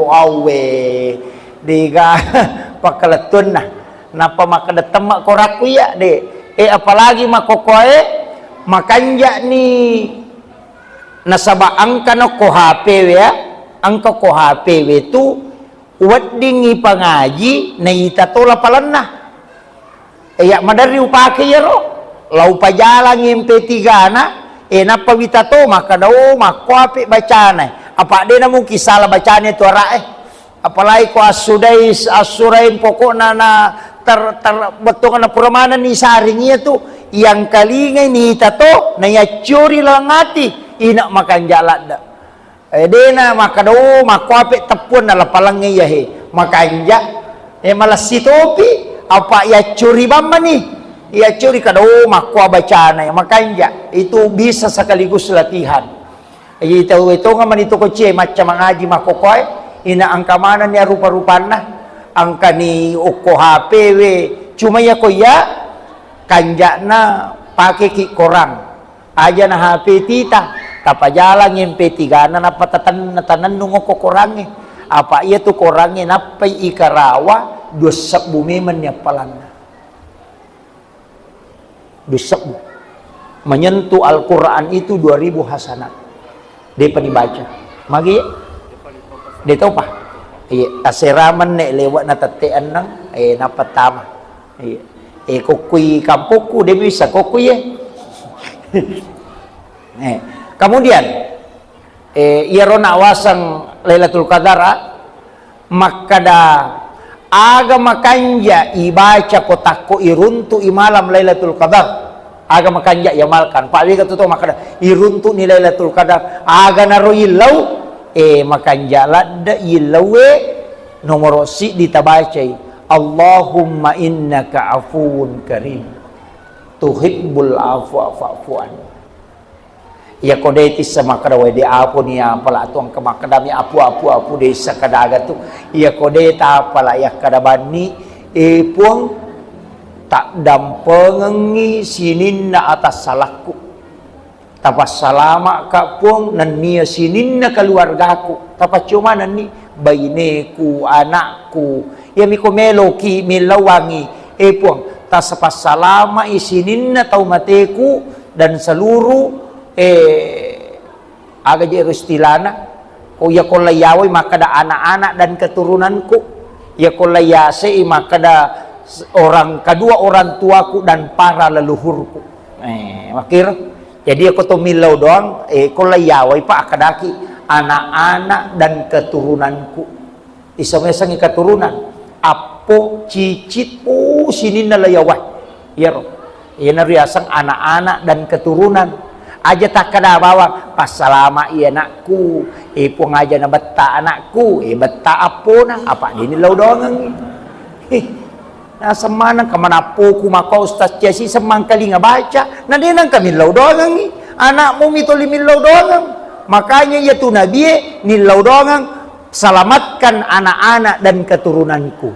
awe diga pakaletun nah napa maka da temmak koraku ya de apalagi makokoe makanja ni nasaba angka no ko HP ya angka ko HP itu wadingi pangaji na itatola palanna ya madari upake ya ro lau pajalang MP3 na napa witato maka daw makwape bacana apa de na mo kisala bacane to ara apalagi ko asurain pokokna na betul na peramanan ni saringnya tu yang kalingay ni tato na yacuri lang ati ina makan jalan dak dena makado makwape tepun dalam palangnya ya he makanja malah si topi apa ya curi bamba nih ya curi kado makwa bacana ya makanja itu bisa sekaligus latihan itu ngaman itu koce macam mengaji makokoy ina angka mana nih rupa-rupana angka ni uko HP we cuma ya koya kanjana pakai ki korang aja na HP tita tapa jalan yang P3 na apa tanan nungo ko korangnya apa iya tu korangnya napai ikarawa dosa bumi menyapalan dosa menyentuh Al-Quran itu 2000 hasanat dia dibaca magi dia tahu apa iya aseraman nek lewat na tatean nang napatama iya kokui kampuku dia bisa kokui kemudian ia rona wasang Lailatul Qadar makada agama kanja ibaca kotakko iruntu imalam Lailatul Qadar agama kanja yamalkan pak wika tuh makada iruntu ni Lailatul Qadar aga naro ilau makanja ladda ilawe nomor si ditabacai Allahumma innaka afuun karim tuhibbul afwa fa'fu anni ya kodetis sama kada wede apu ni apala tuang kemakadami apu desa kadaga tu ya kodeta apala ya kada bani puang tak dampengi sininna atas salahku tapas salama ka puang nan niya sininna keluargaku tapas cuma nani baineku anakku ya miko meloki milawangi puang tasapas salama isininna taumateku dan seluruh aga je rustilana ko ya ko layawai maka da anak-anak dan keturunanku ya ko layase maka da orang kedua orang tuaku dan para leluhurku makir jadi aku to milau doang ko layawai pa akadaki anak-anak dan keturunanku isamesang keturunan apo cicit sini na layawai ya ro ya nariasang anak-anak dan keturunan aja tak kada bawa pasalama iya anakku pung aja na betta anakku betta apo na apa dini lau doang na semana kemana po kumaka ustaz Jasi semang kali nga baca na dinang kami lau doang anakmu mitoli min lau doang makanya ya tu nabi ni lau doang selamatkan anak-anak dan keturunanku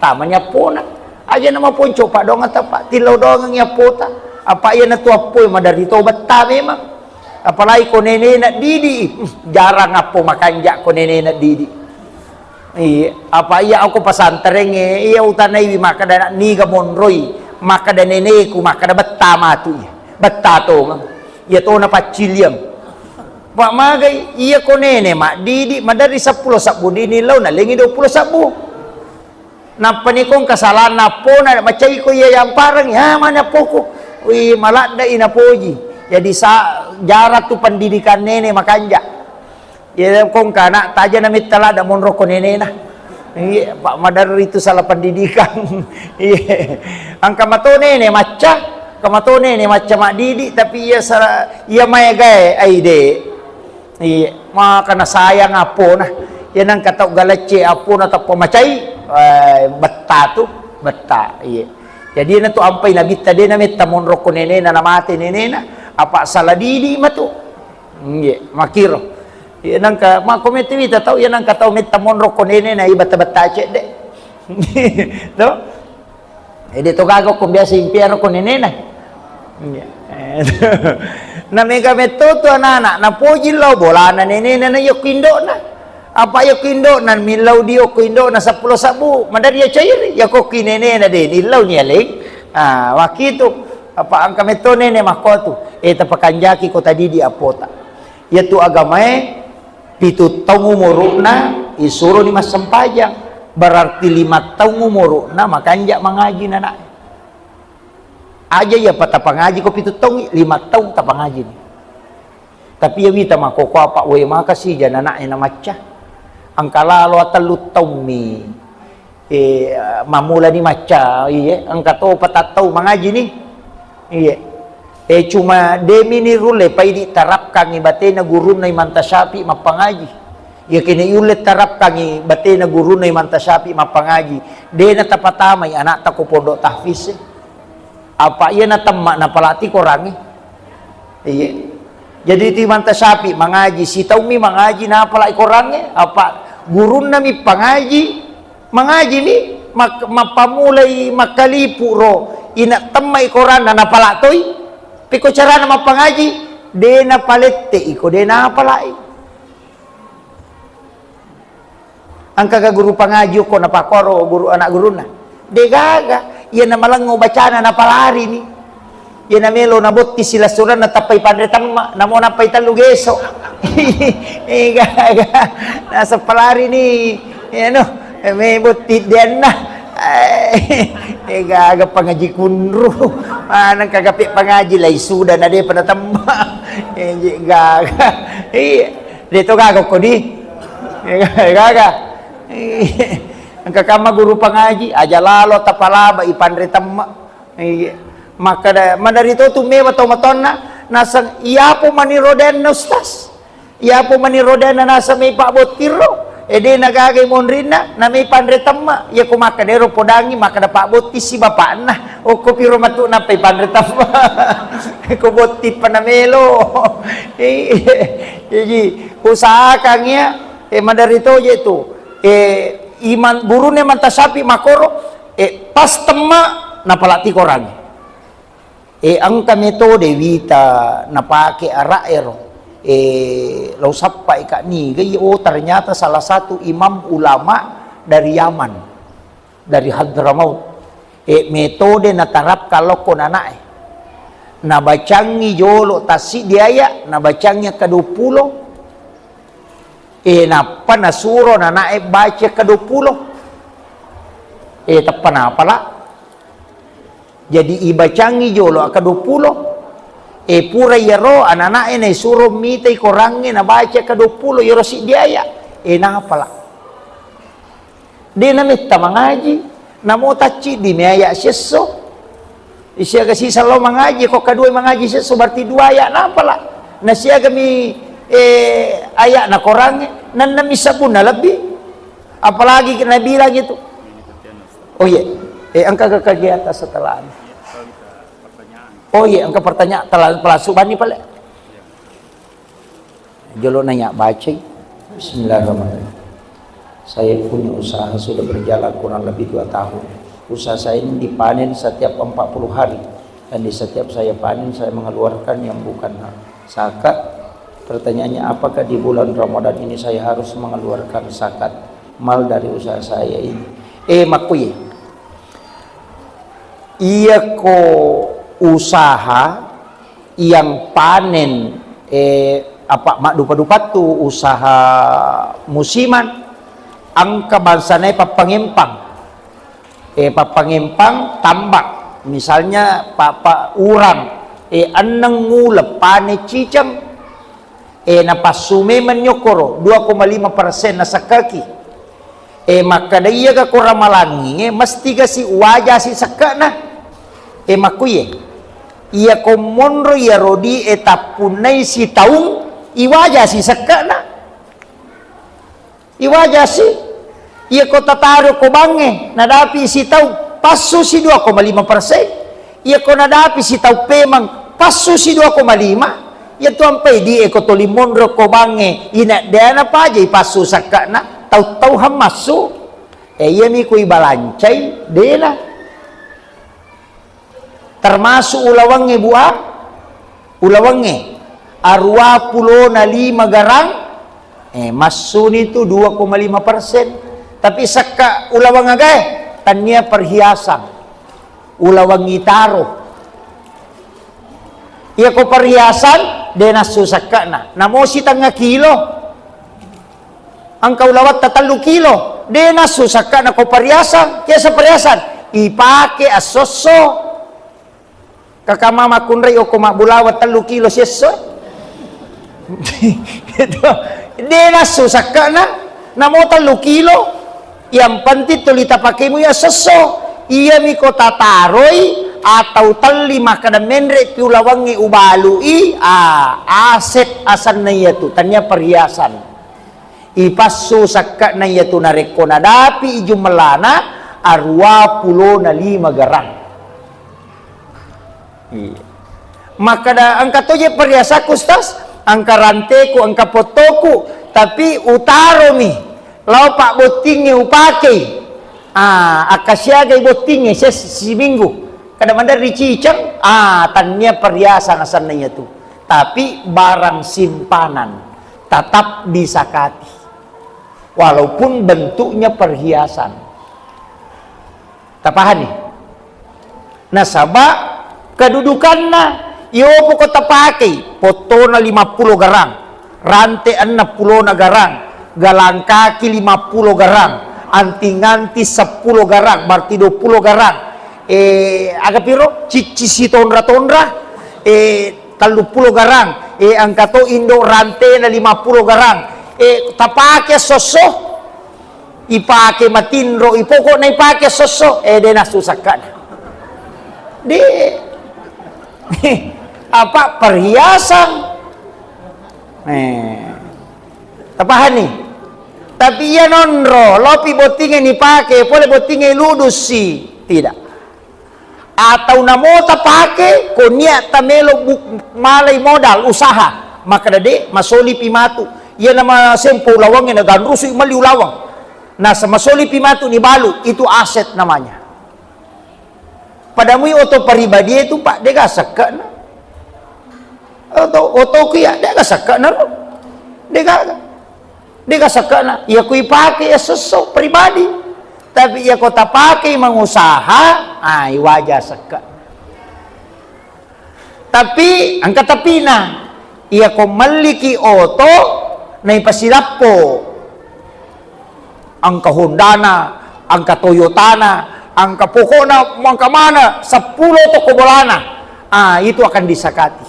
tamanya po na aja nama pun coba doang apa tilau doang ya pota apa ia na tu apoy madari tobat ta memang apalagi ko nene na didi jarang apo makanja ko nene na didi apa iya ako pasantereng iya utanay maka da niga monroy maka da nene ku maka da batta matu batta to iya to na pacilyam pak magay iya ko nene ma didi madari 10 sabu dini law na lengi 20 sabu napanikong kasalanan na po na macay ko iya yang parang mana po ko malak da inapoji jadi jarak tu pendidikan nene makanja ya kong kana taja na mitala da monro ko nene na pak madar itu salah pendidikan ang kamato nene maca mak didi tapi ia may gay ay de maka na sayang apo na yan ang kataw galache apo na tapo macay betta tu betta jadi na to ampay na bitta de na metta monro ko nene na namate nene na apa salah didi mato makiro yan ang ka makometivita tau yan ang kataw metta monro ko nene na ibata-bata che de no to gago kung biasa impyerno ko nene na na mega metoto anak na poji law bola na nene na yokindo na apa yokindo nan milaw di yokindo na 10 sabu madari ya cair ya ko kinene na din ilaw niya ling wakito apa ang kameto nene makoto tapakanjaki ko tadi di apota yatu agamae pitu taung umuro na isuro ni mas sempajang berarti 5 taung umuro na makanja mangaji na aja ya patapangaji ko pitu taung 5 taung tapangaji ni tapi ya wita makoko apa we makasih jana na maca ang kalalo atalut taung mi mamula ni maca ang kato patataw mangaji ni Cuma demi ni rule pa di tarap kangi bate na guru na mantasapi mapangaji. Ya kini ulit tarap kangi bate na guru na mantasapi mapangaji. De na tapatamay anak ta ko pondok tahfiz. Apa iya na tamma na palati ko rangi. Iya. Jadi ti mantasapi mangaji si tau mi mangaji na pala ko rangi. Apa guru na mi pangaji mangaji mi mapamulay makalipu ro ina tamay ko ran na palatoy. Piko cara nama pangaji de na palette iko de na palai angka ka guru pangaji ko na pakoro guru anak guru na de gaga iya na malang bacana na palari ni iya na melo na botti sila suran na tapay padre tamma na mo na pay talugeso gaga nasa palari ni ano may botti diyan na gaga pangaji kunro anang kagapi pangaji lay suda na di panatamba gaga dito gaga ko di gaga ang kakama guru pangaji aja lalo tapalaba ipanritama maka mandarito tumewa tomaton na nasa iyapo maniroden na ustas iyapo maniroden na nasa may paabotiro edi nagagay mon rin na may panretama ya kumakadero podangi makadapabuti si bapak na o ko piro matu na pay panretama ko botit pa na melo jadi usaha kangya madarito je tu iman guru ne mantasapi makoro pas tema napalati korang ang metode wita napake araero lausapa ika ni gaya ternyata salah satu imam ulama dari Yaman dari Hadramaut metode natarap kalau konanae nabacangi jolo tasi diaya nabacangnya ke-20 napa nasuro nanae baca ke-20 tapan apala jadi ibacangi jolo ke-20 pura yaro anak-anak ini suruh mitay korangin na baca ke-20 yaro si diaya napala di namit mangaji namo taci di miaya seso siya kasi salo mangaji ko kadua mangaji seso berarti dua ya napala na siya kami ayak na korangin nan namisabun na lebih apalagi kena bilang gitu oh iya angka kegiatan setelah oh iya, angka pertanyaan telah pelasuban ni pala. Jolo nanya baca. Bismillahirrahmanirrahim. Saya punya usaha sudah berjalan kurang lebih 2 tahun. Usaha saya ini dipanen setiap 40 hari dan di setiap saya panen saya mengeluarkan yang bukan zakat. Pertanyaannya apakah di bulan Ramadan ini saya harus mengeluarkan zakat mal dari usaha saya ini? Makuye. Iya ko usaha yang panen dupa-dupa tu usaha musiman angka bansanya papangempang tambak misalnya urang anang ngulap pane cicang napasume menyokoro 2,5% na sakaki maka daya ka kuramalangi mesti kasi wajah si sakana makuye iya komonro ya rodi etapunai si taung iwaja si sakana iwaja si iya ko tataro ko bange nadapi si taung pasu si 2,5% iya ko nadapi si tau pemang pasu si 2,5 iya tuan pay di ko tolimonro ko bange ina dana pa jay pasu sakana tau hamasu iya mi ko ibalancay dena termasuk ulawange buah ulawange arwa pulo na 5 garang masun itu 2,5% tapi saka ulawang agay tanya perhiasan ulawang itaro iya ko perhiasan dena susaka namo si tanga kilo ang kaulawat 3 kilo dena susaka na ko perhiasan kaya sa perhiasan ipake asoso kakamama kunray o kumabulawat 3 kilo seso di nasusak ka na mo 3 kilo yang penting tulita pakai mo ya seso iya mi ko tataroy atau tali maka da menre piulawangi ubalui aset asan na yatu tanya perhiasan ipasu sakka na yatu nareko nadapi ijumelana arwa pulo na 5 garang. Maka da angka toje perhiasaku stas angka ranteku angka potoku tapi utaro mi lau pak botinge upake akasyaga botinge si minggu kada mandar dicicang tanya perhiasan asannya tu tapi barang simpanan tetap disakati walaupun bentuknya perhiasan tapahan nih nasabah kedudukannya iyo po kota pakai foto na 50 garang rantai 60 na garang galang kaki 50 garang anting-anti 10 garang berarti 20 garang agak piro cici tondra 30 garang angkato indo rantai na 50 garang tapake soso ipake matinro ipoko na ipake soso de nasusakan di apa perhiasan tapahan nih tapi ya nonro lopi botingnya dipake boleh botingnya ludus sih tidak atau namota pake konia tamelo malay modal usaha maka dade masoli pimatu iya nama sempo lawangnya nagan rusu mali ulawang nah sama masoli pimatu ni balu itu aset namanya padamu oto pribadi itu pak dega sakka na oto kuya dega sakka na dega sakka na iya kui pake ya seso pribadi tapi ia kota pakai mengusaha wajah seka tapi angka tapina ia ko maliki oto na ipasilapo angka Hondana angka Toyotana angka pokona mangka mana 10 to kobolana itu akan disakati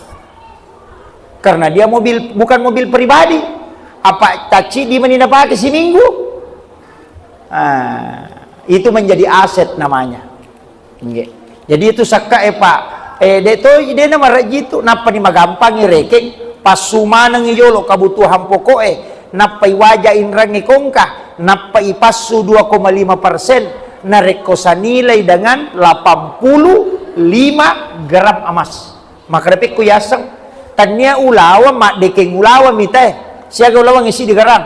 karena dia mobil bukan mobil pribadi apa caci di menina pakai si minggu itu menjadi aset namanya. Jadi itu sakka pak de nama rajitu napa ni magampang irekeng pasumanang iyolo kabutuhan pokoe napa iwaja inrang ikongka napa ipasu 2,5% na rekosa nilai dengan 85 gram emas maka dapat kuyasang tanya ulawa mak dekeng ulawa mite siaga ulawa ngisi di garang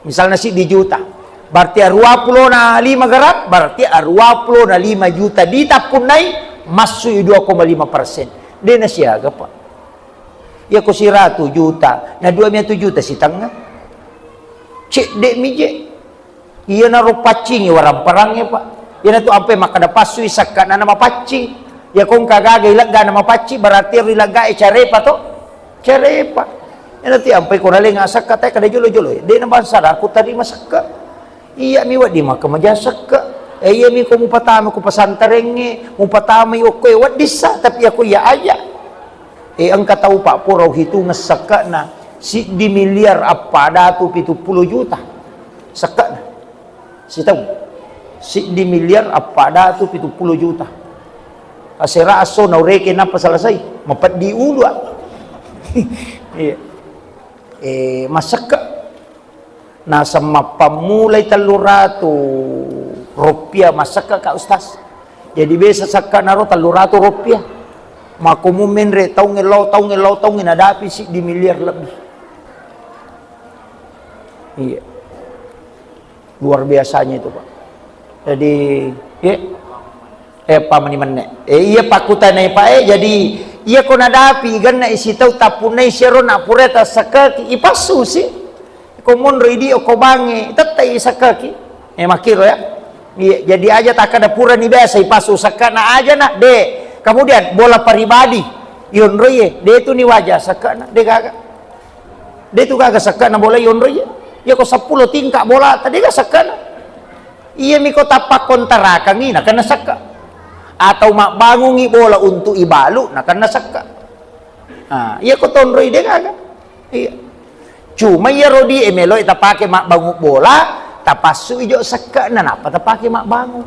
misalnya si di juta berarti 25 gram berarti 25 juta ditapunai masuk 2,5% dia na siaga pak ya ko si 100 juta na 200 juta si tengah cek dek mije iya na ro pacing warang parangnya pak iya na tu ampe makada pasui sakka na nama pacing ya kong kagaga ilagga nama pacing berarti ilagga carepa to carepa ya na ti ampe ko na lenga sakka tay kada jolo-jolo de na bansara aku tadi masakka iya mi wadi maka majasak ka iya mi ko mupatama ko pasantarenge mupatama yo ko wad disa tapi ako ya aya ang katau pak puraw hitung sakka na si di miliar apa datu 70 juta sakka na si tahu si di miliar apa datu 70 juta asera aso na ureke na pasalasay mapat di ulo iya masakka nasa mapamulay 300 rupiah masaka ka ustaz jadi besa sakka naro 300 rupiah makumumin re taong ngelaw nadapi si di miliar lebih iya luar biasanya itu pak jadi pamaniman iya pakutanay pa jadi iya ko nadapi ganna isitaw tapunay siro na pureta sakka ipasu si komun ridi o kobangi tatay sakaki makiro ya jadi aja tak ada pura ni biasa ipasu sakana aja nak de kemudian bola pribadi yon roye de itu ni wajah sakana de gaga de itu gaga sakana bola yon roye ya ko 10 tingkak bola tadi ga sakana iya mi ko tapak kontarakan ni nak kana sakka atau mak bangungi bola untuk ibalu nak kana sakka iya ko tonroy de gaga iya cuma ya rodi emelo ita pakai mak bangun bola tapasu ijo sakka na napa ta pakai mak bangun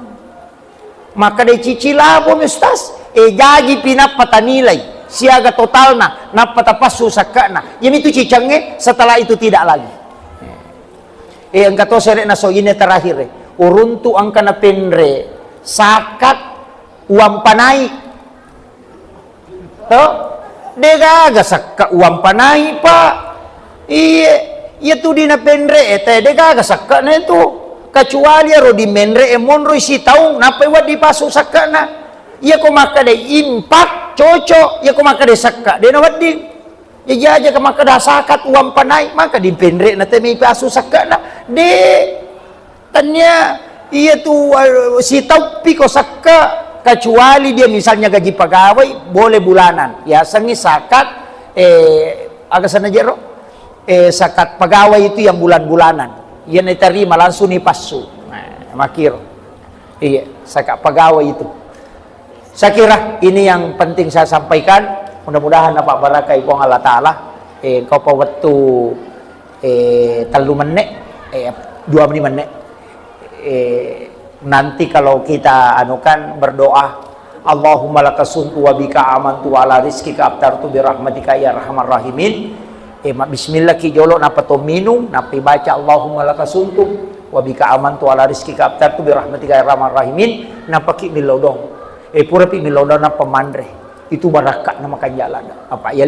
maka de cicila po ustaz jagi pinapatanilay siaga totalna napatapasu sakana yami itu cicangnya setelah itu tidak lagi ang kato sere na so ini terakhir uruntu ang kana penre sakat uang panay to degaga sakka uang panay pa iya tu di na penre degaga sakka na itu kecuali ro di menre monro isi taung napai wad di pasu sakka na iya ko makade impak cocok iya ko makade sakka de na wad di iya aja ka makada sakat uang panay maka di penre na te may pasu sakka na de tanya iya tu si taung piko sakka kecuali dia misalnya gaji pegawai boleh bulanan ya sangi sakat agak sana jero sakat pegawai itu yang bulan-bulanan ia diterima langsung pasu makir iya sakat pegawai itu saya kira ini yang penting saya sampaikan mudah-mudahan Pak Baraka ibu Allah Ta'ala kau pa waktu 3 menit 2 menit nanti kalau kita anukan berdoa Allahumma lakasuntu wa bika amantu wa ala rizkika abtartu birahmatika ya arhamar rahimin bismillah ki jolo napa to minum napi baca Allahumma lakasuntu wa bika amantu wa ala rizkika abtartu birahmatika ya arhamar rahimin napa ki milodong pura pi milodong na pemandre itu barakat na makan jalan apa ya